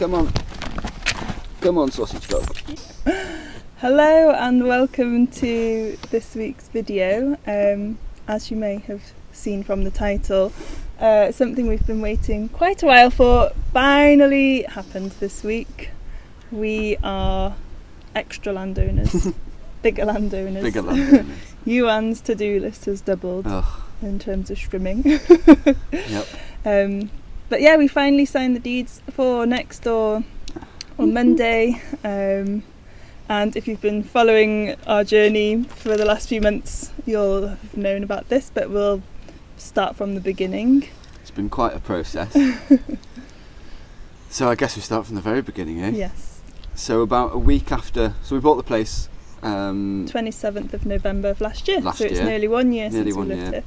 Come on. Come on, sausage dog. Hello and welcome to this week's video. As you may have seen from the title, something we've been waiting quite a while for finally happened this week. We are extra landowners, bigger landowners. Bigger landowners. Iwan's to-do list has doubled in terms of trimming. Yep. But yeah, we finally signed the deeds for next door on Monday. And if you've been following our journey for the last few months, you'll have known about this, but we'll start from the beginning. It's been quite a process. So I guess we start from the very beginning, eh? Yes. So about a week after, so we bought the place 27th of November of last year. Last so it's year. nearly 1 year Nearly since we 1 lived year.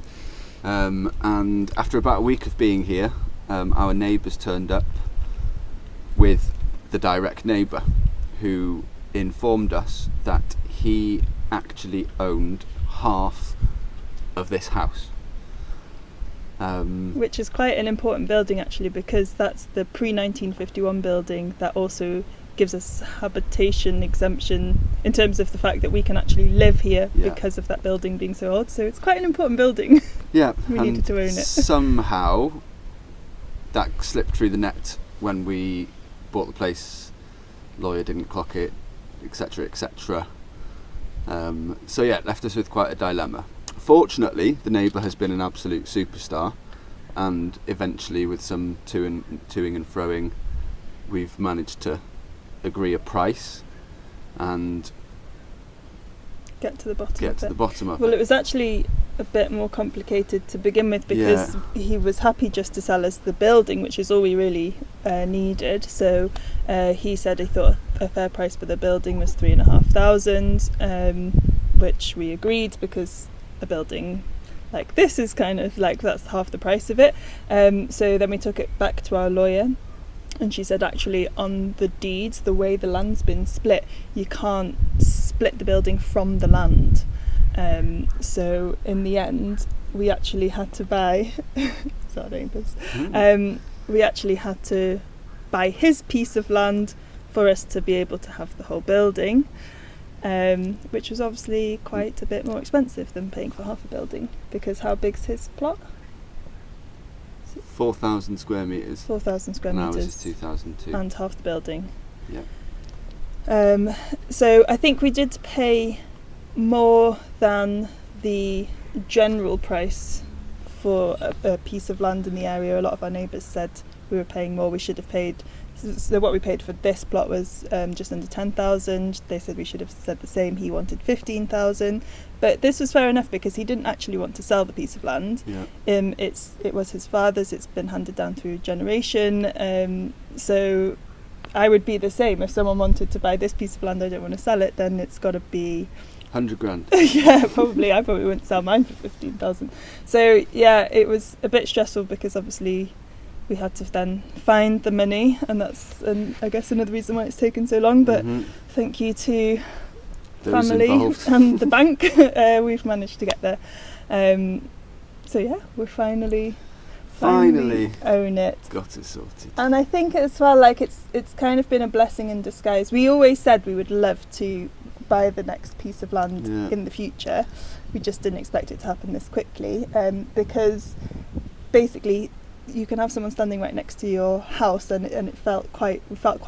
here. And after about a week of being here, our neighbours turned up with the direct neighbour who informed us that he actually owned half of this house. Which is quite an important building actually, because that's the pre-1951 building that also gives us habitation exemption in terms of the fact that we can actually live here because of that building being so old. So it's quite an important building. Yeah. We needed to own it. Somehow that slipped through the net when we bought the place. Lawyer didn't clock it, etc, etc. So yeah, it left us with quite a dilemma. Fortunately, the neighbour has been an absolute superstar, and eventually with some toing and froing, we've managed to agree a price and get to the bottom of it. Well, it was actually a bit more complicated to begin with, because he was happy just to sell us the building, which is all we really needed. So he said he thought a fair price for the building was $3,500, which we agreed, because a building like this is kind of like, that's half the price of it. So then we took it back to our lawyer, and she said actually on the deeds, the way the land's been split, you can't split the building from the land. So in the end, we actually had to buy it's our neighbours. We actually had to buy his piece of land for us to be able to have the whole building, which was obviously quite a bit more expensive than paying for half a building, because how big's his plot? 4,000 square metres. 4,000 square metres. Ours is 2,002. And half the building. Yeah. So I think we did pay more than the general price for a piece of land in the area. A lot of our neighbours said we were paying more. We should have paid. So what we paid for this plot was just under 10,000. They said we should have said the same. He wanted 15,000, but this was fair enough because he didn't actually want to sell the piece of land. Yeah. It was his father's. It's been handed down through generation. So I would be the same. If someone wanted to buy this piece of land, I don't want to sell it, then it's got to be 100 grand. Yeah, probably. I probably wouldn't sell mine for 15,000. So yeah, it was a bit stressful because obviously we had to then find the money, and that's I guess another reason why it's taken so long. But thank you to Those family involved. and the bank, we've managed to get there. So yeah, we're finally own it. Got it sorted. And I think as well, like it's kind of been a blessing in disguise. We always said we would love to buy the next piece of land in the future. We just didn't expect it to happen this quickly, because basically you can have someone standing right next to your house, and we felt quite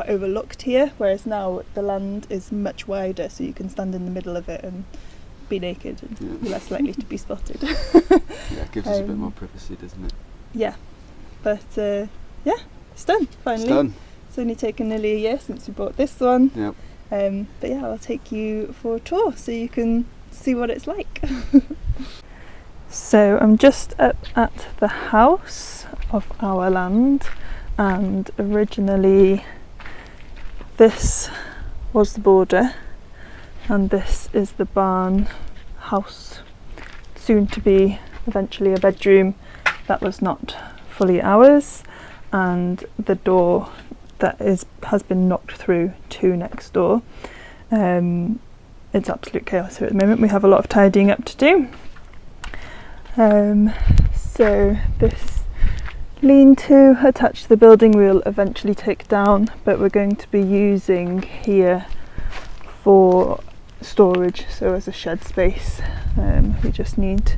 overlooked here, whereas now the land is much wider, so you can stand in the middle of it and be naked and be less likely to be spotted. Yeah, it gives us a bit more privacy, doesn't it? Yeah, but it's done finally. It's done. It's only taken nearly a year since we bought this one. Yep. But yeah, I'll take you for a tour so you can see what it's like. So I'm just up at the house of our land, and originally this was the border, and this is the barn house, soon to be eventually a bedroom that was not fully ours, and the door that has been knocked through to next door. It's absolute chaos here at the moment. We have a lot of tidying up to do. So this lean-to attached to the building we'll eventually take down, but we're going to be using here for storage, so as a shed space. We just need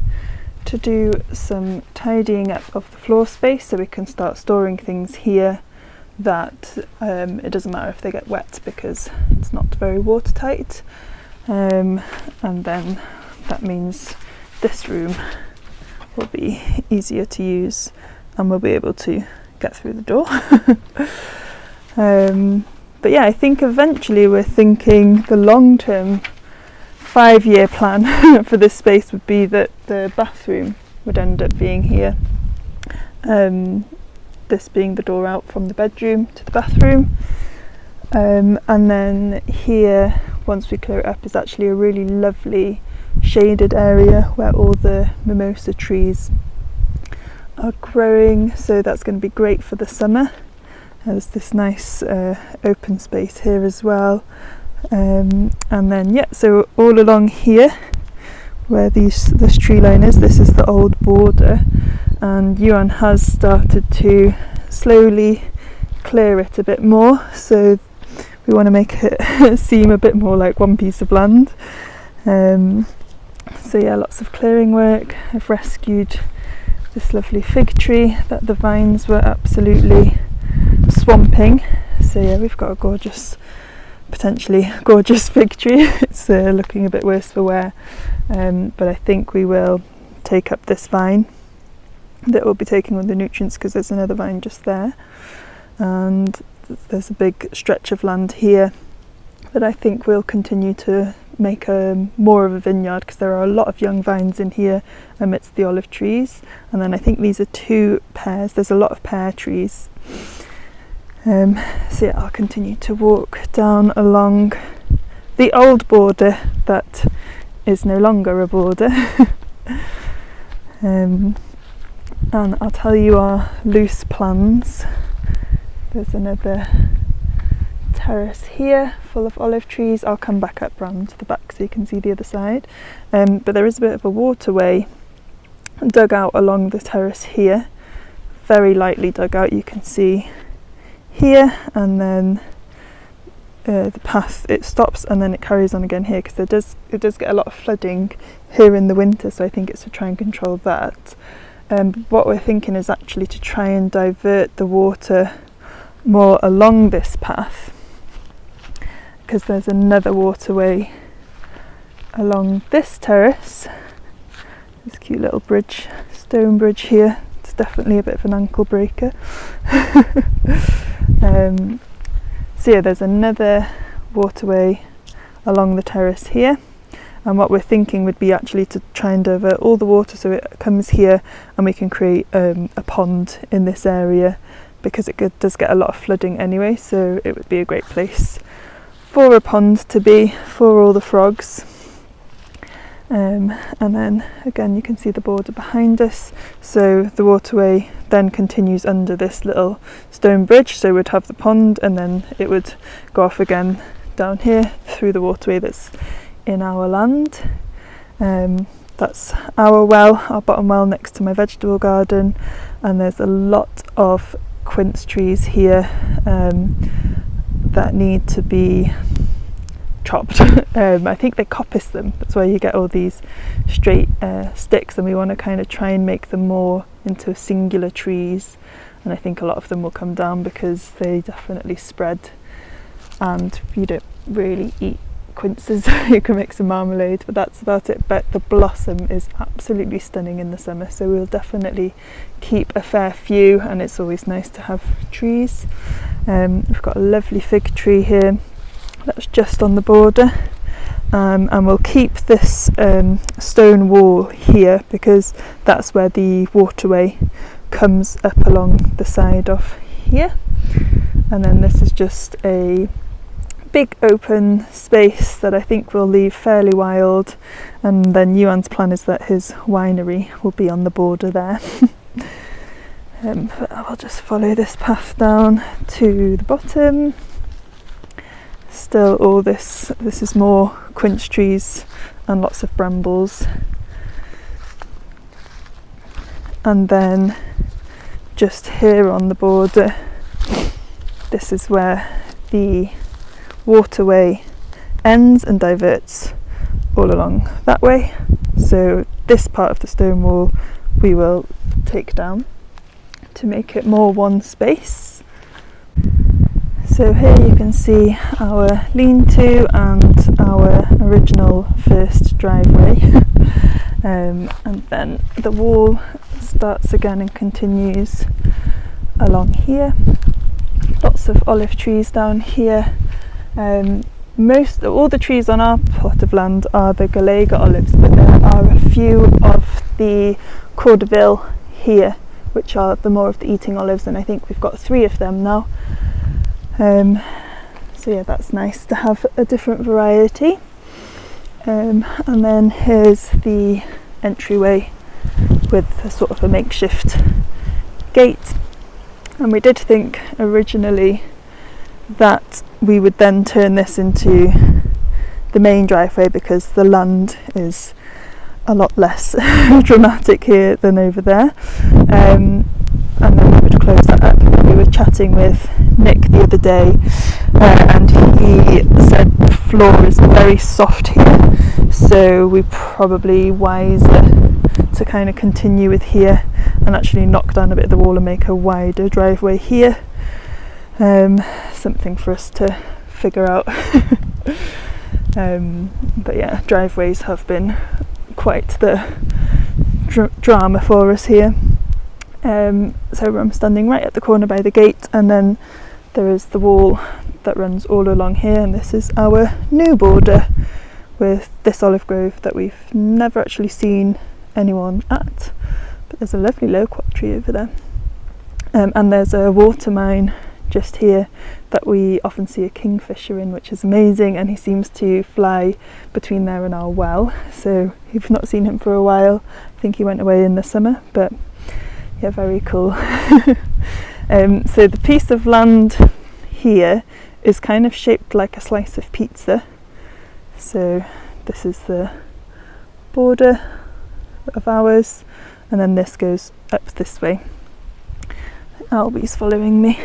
to do some tidying up of the floor space so we can start storing things here that it doesn't matter if they get wet because it's not very watertight, and then that means this room will be easier to use and we'll be able to get through the door. But yeah, I think eventually we're thinking the long-term 5-year plan for this space would be that the bathroom would end up being here. This being the door out from the bedroom to the bathroom. And then here, once we clear it up, is actually a really lovely shaded area where all the mimosa trees are growing, so that's going to be great for the summer. There's this nice open space here as well. And then yeah, so all along here where this tree line is, this is the old border, and Iwan has started to slowly clear it a bit more, so we want to make it seem a bit more like one piece of land. So yeah, lots of clearing work. I've rescued this lovely fig tree that the vines were absolutely swamping, so yeah, we've got a gorgeous, potentially gorgeous fig tree. It's looking a bit worse for wear, but I think we will take up this vine that will be taking all the nutrients because there's another vine just there, and there's a big stretch of land here that I think we'll continue to make more of a vineyard because there are a lot of young vines in here amidst the olive trees, and then I think these are 2 pears. There's a lot of pear trees. So yeah, I'll continue to walk down along the old border that is no longer a border. And I'll tell you our loose plans. There's another terrace here full of olive trees. I'll come back up round to the back so you can see the other side. But there is a bit of a waterway dug out along the terrace here, very lightly dug out, you can see here, and then the path, it stops and then it carries on again here because it does get a lot of flooding here in the winter, so I think it's to try and control that. What we're thinking is actually to try and divert the water more along this path, because there's another waterway along this terrace. This cute little bridge, stone bridge here. It's definitely a bit of an ankle breaker. So yeah, there's another waterway along the terrace here, and what we're thinking would be actually to try and divert all the water so it comes here and we can create a pond in this area, because it does get a lot of flooding anyway, so it would be a great place for a pond to be for all the frogs. And then again you can see the border behind us, so the waterway then continues under this little stone bridge, so we'd have the pond and then it would go off again down here through the waterway that's in our land. That's our well, our bottom well next to my vegetable garden, and there's a lot of quince trees here that need to be chopped. I think they coppice them, that's why you get all these straight sticks, and we want to kind of try and make them more into singular trees, and I think a lot of them will come down because they definitely spread, and you don't really eat quinces. You can make some marmalade, but that's about it. But the blossom is absolutely stunning in the summer, so we'll definitely keep a fair few, and it's always nice to have trees. We've got a lovely fig tree here that's just on the border, and we'll keep this stone wall here because that's where the waterway comes up along the side of here, and then this is just a big open space that I think we'll leave fairly wild, and then Iwan's plan is that his winery will be on the border there. But I'll just follow this path down to the bottom. Still all this is more quince trees and lots of brambles, and then just here on the border, this is where the waterway ends and diverts all along that way. So this part of the stone wall we will take down to make it more one space. So here you can see our lean-to and our original first driveway. And then the wall starts again and continues along here. Lots of olive trees down here. All the trees on our plot of land are the Galega olives, but there are a few of the Cordeville here, which are the more of the eating olives, and I think we've got 3 of them now. So yeah, that's nice to have a different variety. And then here's the entryway with a sort of a makeshift gate. And we did think originally that we would then turn this into the main driveway because the land is a lot less dramatic here than over there. And then we would close that up. We were chatting with Nick the other day and he said the floor is very soft here, so we're probably wiser to kind of continue with here and actually knock down a bit of the wall and make a wider driveway here. Something for us to figure out. But yeah, driveways have been quite the drama for us here. So I'm standing right at the corner by the gate, and then there is the wall that runs all along here, and this is our new border with this olive grove that we've never actually seen anyone at, but there's a lovely loquat tree over there. And there's a water mine just here that we often see a kingfisher in, which is amazing, and he seems to fly between there and our well, so we've not seen him for a while. I think he went away in the summer, but yeah, very cool. So the piece of land here is kind of shaped like a slice of pizza. So this is the border of ours, and then this goes up this way. Albi's following me.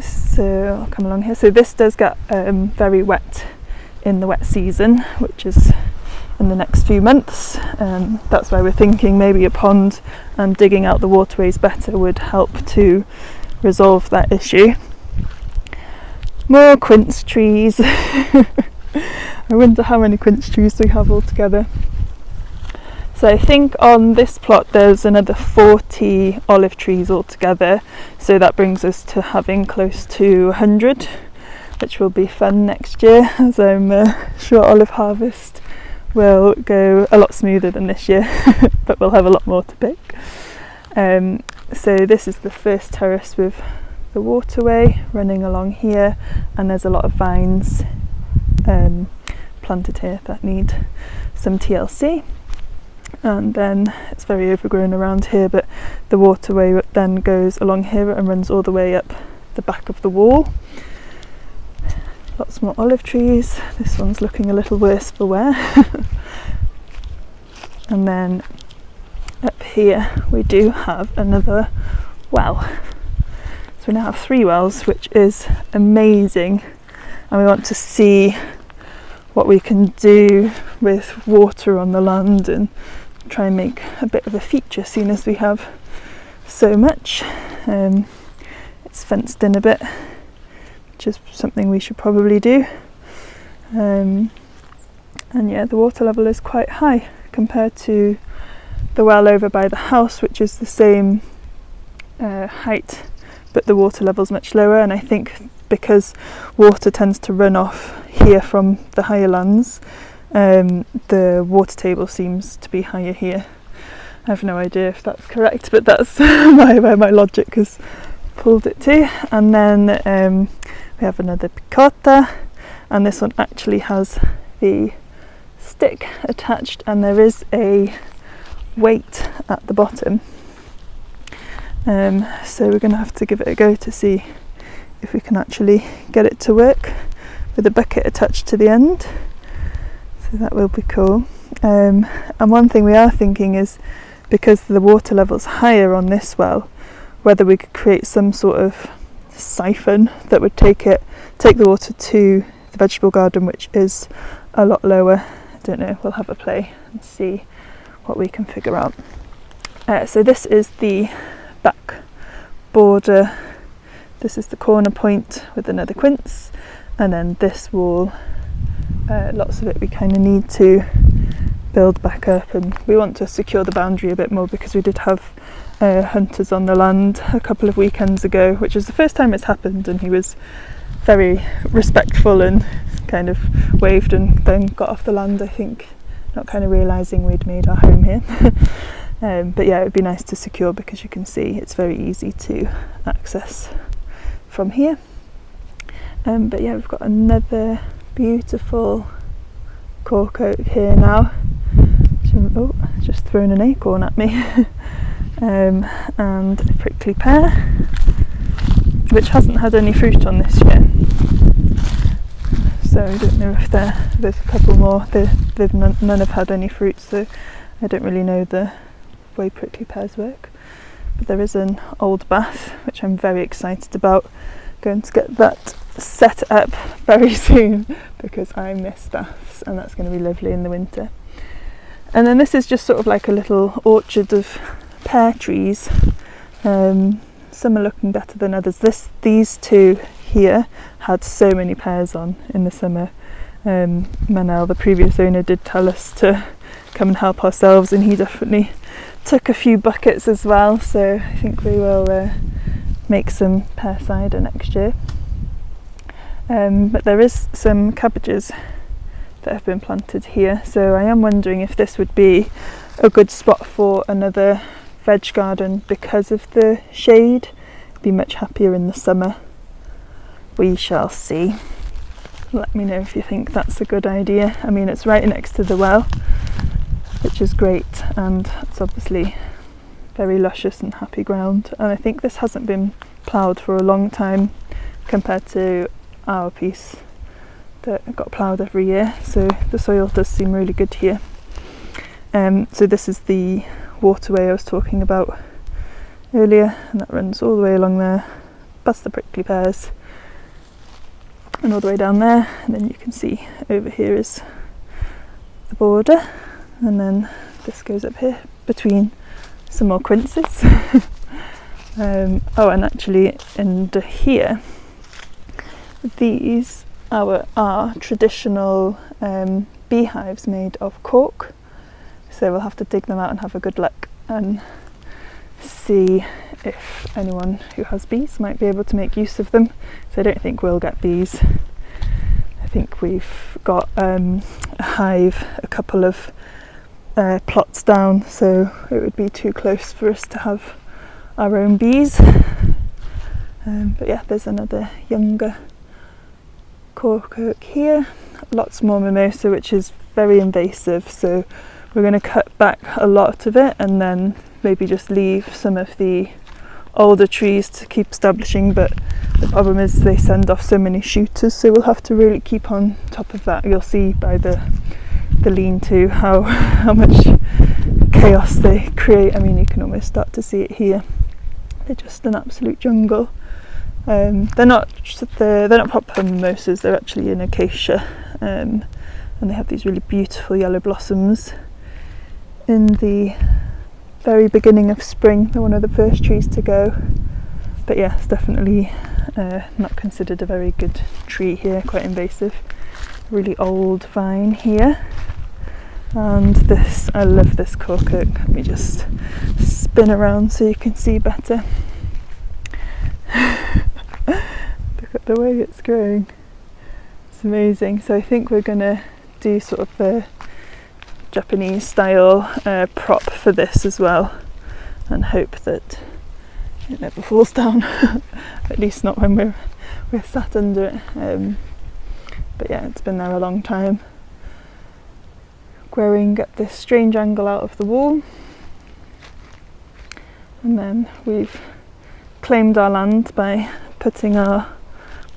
So I'll come along here. So this does get very wet in the wet season, which is in the next few months. That's why we're thinking maybe a pond and digging out the waterways better would help to resolve that issue. More quince trees. I wonder how many quince trees we have altogether. So I think on this plot there's another 40 olive trees altogether, so that brings us to having close to 100, which will be fun next year, as I'm sure olive harvest will go a lot smoother than this year, but we'll have a lot more to pick. So this is the first terrace with the waterway running along here, and there's a lot of vines planted here that need some TLC. And then it's very overgrown around here, but the waterway then goes along here and runs all the way up the back of the wall. Lots more olive trees. This one's looking a little worse for wear. And then up here we do have another well. So we now have 3 wells, which is amazing, and we want to see what we can do with water on the land and try and make a bit of a feature, seeing as we have so much. It's fenced in a bit, which is something we should probably do. And yeah, the water level is quite high compared to the well over by the house, which is the same height, but the water level is much lower. And I think because water tends to run off here from the higher lands, the water table seems to be higher here. I have no idea if that's correct, but that's where my logic has pulled it to. And then we have another picota, and this one actually has the stick attached, and there is a weight at the bottom. So we're going to have to give it a go to see if we can actually get it to work with a bucket attached to the end. So that will be cool. And one thing we are thinking is, because the water level's higher on this well, whether we could create some sort of siphon that would take the water to the vegetable garden, which is a lot lower. I don't know, we'll have a play and see what we can figure out. So this is the back border, this is the corner point with another quince, and then this wall, lots of it we kind of need to build back up, and we want to secure the boundary a bit more because we did have hunters on the land a couple of weekends ago, which is the first time it's happened, and he was very respectful and kind of waved and then got off the land, I think, not kind of realising we'd made our home here. But yeah, it would be nice to secure because you can see it's very easy to access from here. But yeah, we've got another beautiful cork oak here now. Oh, just thrown an acorn at me. And a prickly pear, which hasn't had any fruit on this year. So I don't know if there's a couple more. None have had any fruit, so I don't really know the way prickly pears work. But there is an old bath, which I'm very excited about. Going to get that set up very soon because I miss baths, and that's going to be lovely in the winter. And then this is just sort of like a little orchard of pear trees. Some are looking better than others. These two here had so many pears on in the summer. Manel, the previous owner, did tell us to come and help ourselves, and he definitely took a few buckets as well, so I think we will make some pear cider next year. But there is some cabbages that have been planted here, so I am wondering if this would be a good spot for another veg garden because of the shade. Be much happier in the summer. We shall see. Let me know if you think that's a good idea. I mean, it's right next to the well, which is great, and it's obviously very luscious and happy ground, and I think this hasn't been ploughed for a long time compared to our piece that got ploughed every year, so the soil does seem really good here. So this is the waterway I was talking about earlier, and that runs all the way along there, past the prickly pears, and all the way down there, and then you can see over here is the border, and then this goes up here between some more quinces. Oh, and actually under here, these are traditional beehives made of cork, so we'll have to dig them out and have a good look and see if anyone who has bees might be able to make use of them. So I don't think we'll get bees. I think we've got a hive a couple of plots down, so it would be too close for us to have our own bees. But yeah, there's another younger cork oak here, lots more mimosa, which is very invasive, so we're going to cut back a lot of it and then maybe just leave some of the older trees to keep establishing, but the problem is they send off so many shooters, so we'll have to really keep on top of that. You'll see by the lean-to how much chaos they create. I mean, you can almost start to see it here. They're just an absolute jungle. They're not proper mimosas, they're actually an acacia, and they have these really beautiful yellow blossoms in the very beginning of spring. They're one of the first trees to go, but yeah, it's definitely not considered a very good tree here, quite invasive. Really old vine here, and this, I love this cork oak. Let me just spin around so you can see better. Look at the way it's growing, it's amazing. So I think we're gonna do sort of a Japanese style prop for this as well, and hope that it never falls down. At least not when we're sat under it. But yeah, it's been there a long time, growing at this strange angle out of the wall, and then we've claimed our land by putting our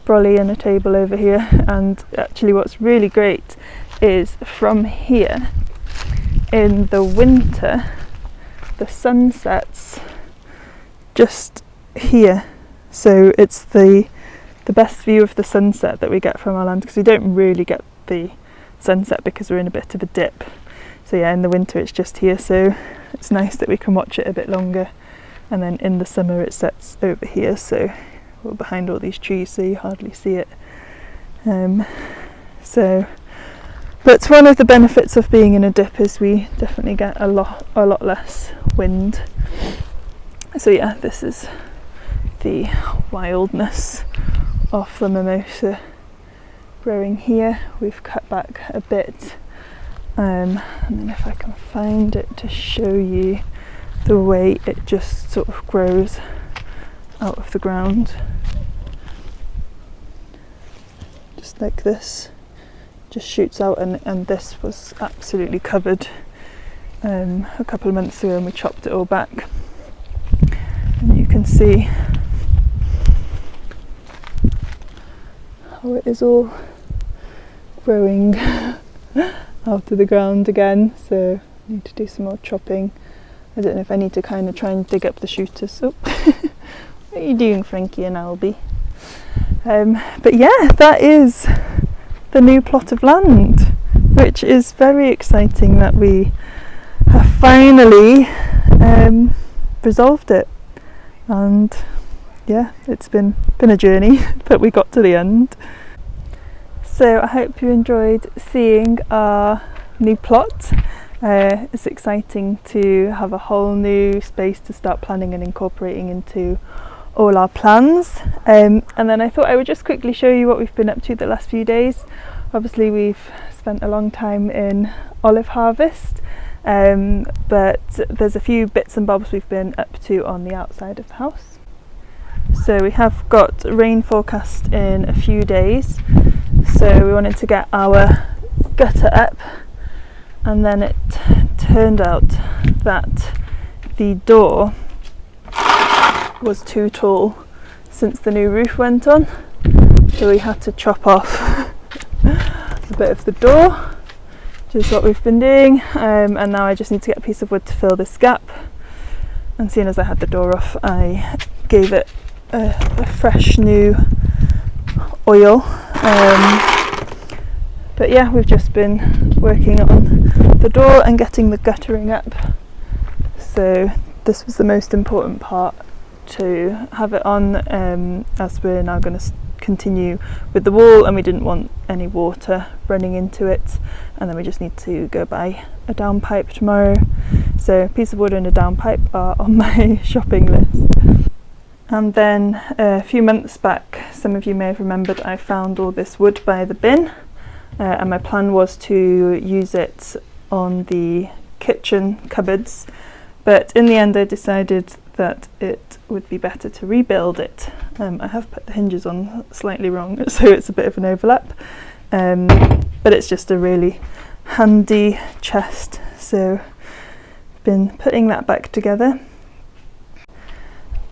brolly and a table over here. And actually what's really great is from here in the winter the sun sets just here, so it's the best view of the sunset that we get from our land, because we don't really get the sunset because we're in a bit of a dip. So yeah, in the winter it's just here, so it's nice that we can watch it a bit longer, and then in the summer it sets over here, so we're behind all these trees so you hardly see it. But one of the benefits of being in a dip is we definitely get a lot less wind. So yeah, this is the wildness of the mimosa growing here. We've cut back a bit, and then if I can find it to show you the way it just sort of grows out of the ground, just like this, just shoots out, and this was absolutely covered a couple of months ago, and we chopped it all back, and you can see how it is all growing out of the ground again. So I need to do some more chopping. I don't know if I need to kind of try and dig up the shooters. Oh, what are you doing, Frankie and Albi? But yeah, that is the new plot of land, which is very exciting that we have finally resolved it. And yeah, it's been a journey, but we got to the end. So I hope you enjoyed seeing our new plot. It's exciting to have a whole new space to start planning and incorporating into all our plans. And then I thought I would just quickly show you what we've been up to the last few days. Obviously we've spent a long time in olive harvest, but there's a few bits and bobs we've been up to on the outside of the house. So we have got rain forecast in a few days, so we wanted to get our gutter up, and then it turned out that the door was too tall since the new roof went on, so we had to chop off a bit of the door, which is what we've been doing, and now I just need to get a piece of wood to fill this gap. And seeing as I had the door off, I gave it a fresh new oil. But yeah, we've just been working on the door and getting the guttering up, so this was the most important part, to have it on, as we're now going to continue with the wall, and we didn't want any water running into it, and then we just need to go buy a down pipe tomorrow. So a piece of wood and a down pipe are on my shopping list. And then a few months back, some of you may have remembered, I found all this wood by the bin, and my plan was to use it on the kitchen cupboards, but in the end I decided that it would be better to rebuild it. I have put the hinges on slightly wrong, so it's a bit of an overlap, but it's just a really handy chest, so I've been putting that back together.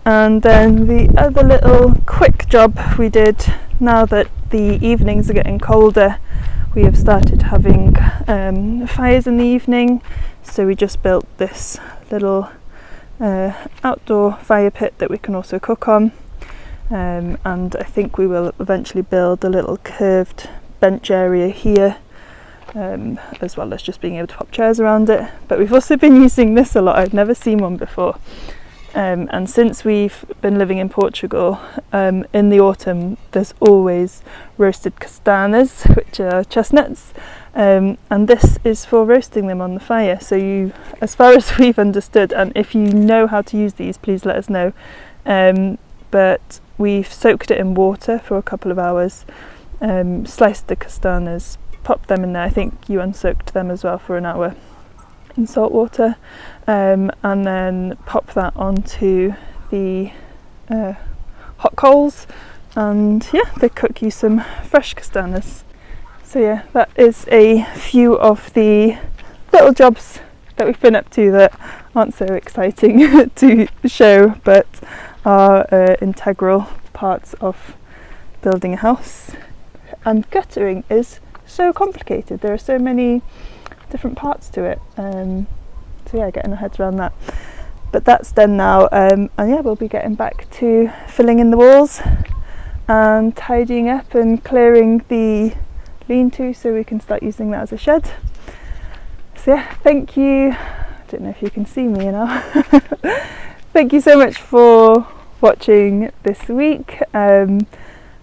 And then the other little quick job we did, now that the evenings are getting colder, we have started having fires in the evening, so we just built this little outdoor fire pit that we can also cook on, and I think we will eventually build a little curved bench area here, as well as just being able to pop chairs around it. But we've also been using this a lot. I've never seen one before. And since we've been living in Portugal, in the autumn there's always roasted castanas, which are chestnuts, and this is for roasting them on the fire. So you, as far as we've understood, and if you know how to use these, please let us know, but we've soaked it in water for a couple of hours, sliced the castanas, popped them in there. I think Iwan soaked them as well for an hour in salt water, and then pop that onto the hot coals, and yeah, they cook you some fresh castanas. So yeah, that is a few of the little jobs that we've been up to that aren't so exciting to show, but are integral parts of building a house. And guttering is so complicated, there are so many different parts to it, so yeah, getting our heads around that. but that's done now, and yeah, we'll be getting back to filling in the walls and tidying up and clearing the lean-to so we can start using that as a shed. So yeah, thank you. I don't know if you can see me now. Thank you so much for watching this week, and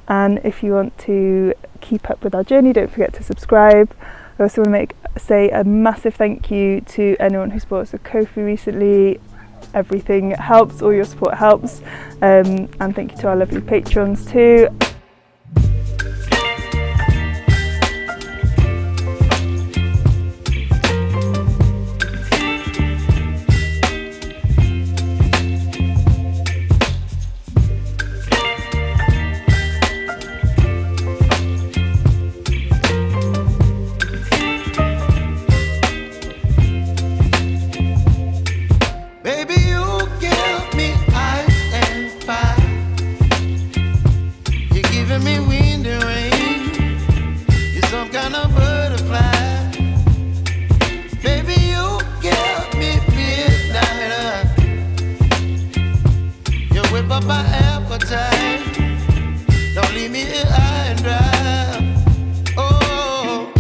if you want to keep up with our journey, don't forget to subscribe. I also want to say a massive thank you to anyone who supports with Ko-fi recently. Everything helps, all your support helps, and thank you to our lovely patrons too. My appetite, don't leave me here high and dry. Oh,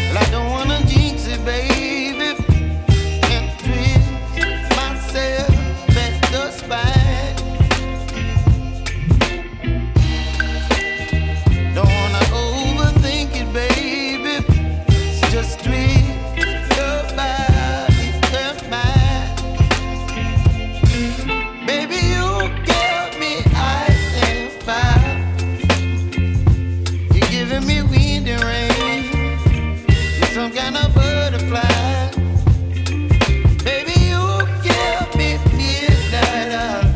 well, I don't wanna jinx it, baby, and twist myself at the spine. Don't wanna overthink it, baby, it's just twist your body and mine. Baby, you give me ice and fire. You're giving me wind and rain. You're some kind of butterfly. Baby, you give me midnight.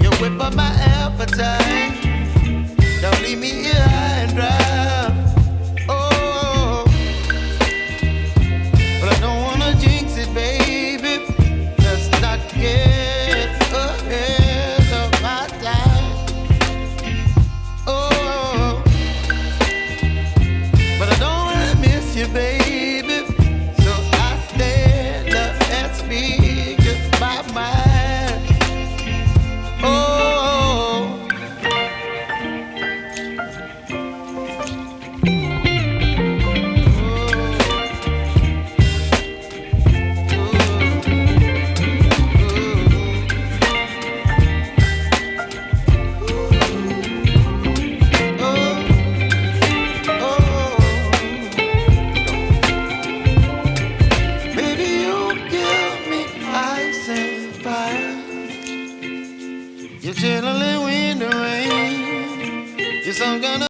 You whip up my appetite. Don't leave me here high and dry. Oh, but I don't wanna jinx it, baby. Get ahead of my time. Oh, but I don't wanna miss you, baby. So I stand up and speak my mind. Oh. You're chilling in the rain. You're some kind of